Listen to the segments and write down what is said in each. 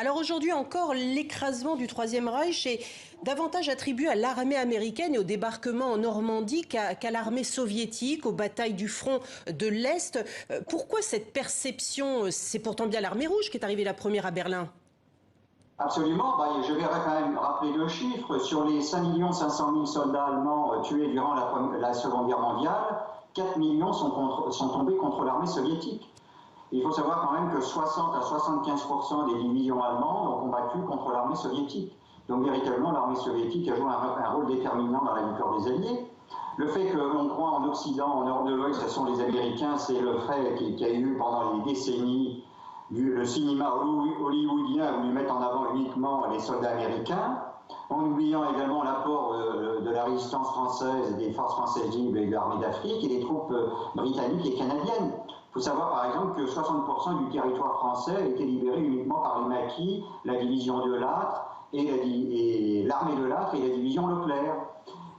Alors aujourd'hui encore, l'écrasement du Troisième Reich est davantage attribué à l'armée américaine et au débarquement en Normandie qu'à l'armée soviétique, aux batailles du front de l'Est. Pourquoi cette perception? C'est pourtant bien l'armée rouge qui est arrivée la première à Berlin. Absolument. Je vais quand même rappeler deux chiffres. Sur les 5 500 000 soldats allemands tués durant la Seconde Guerre mondiale, 4 millions sont tombés contre l'armée soviétique. Il faut savoir quand même que 60 à 75% des divisions allemandes ont combattu contre l'armée soviétique. Donc véritablement, l'armée soviétique a joué un rôle déterminant dans la victoire des Alliés. Le fait qu'on croit en Occident, en Europe de l'Ouest, ce sont les Américains, c'est le fait qu'il y a eu pendant les décennies le cinéma hollywoodien a voulu mettre en avant uniquement les soldats américains, en oubliant également l'apport de la résistance française, des forces françaises libres et de l'armée d'Afrique et des troupes britanniques et canadiennes. Il faut savoir par exemple que 60% du territoire français a été libéré uniquement par les maquis, la division de Lattre et l'armée de Lattre et la division Leclerc,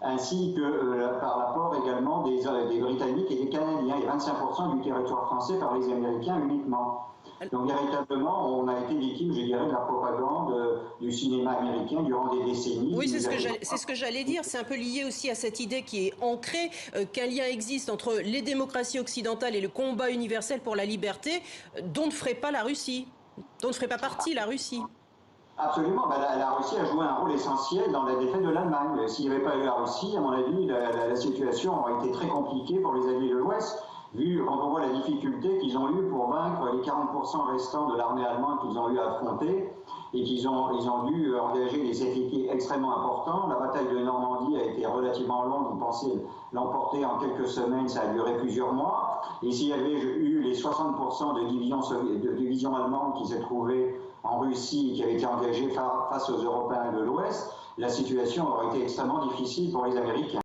ainsi que par l'apport également des Britanniques et des Canadiens, et 25% du territoire français par les Américains uniquement. Donc véritablement, on a été victime, je dirais, de la propagande du cinéma américain durant des décennies. Oui, c'est ce que j'allais dire. C'est un peu lié aussi à cette idée qui est ancrée, qu'un lien existe entre les démocraties occidentales et le combat universel pour la liberté, dont ne ferait pas la Russie, dont ne ferait pas partie la Russie. Absolument. La Russie a joué un rôle essentiel dans la défaite de l'Allemagne. S'il n'y avait pas eu la Russie, à mon avis, la situation aurait été très compliquée pour les alliés de l'Ouest, vu quand on voit la difficulté qu'ils ont eue pour vaincre les 40% restants de l'armée allemande qu'ils ont eu à affronter et qu'ils ont dû engager des effectifs extrêmement importants. La bataille de Normandie a été relativement longue, ils pensaient l'emporter en quelques semaines, ça a duré plusieurs mois. Et s'il y avait eu les 60% de divisions allemandes qui se trouvaient en Russie et qui avaient été engagées face aux Européens de l'Ouest, la situation aurait été extrêmement difficile pour les Américains.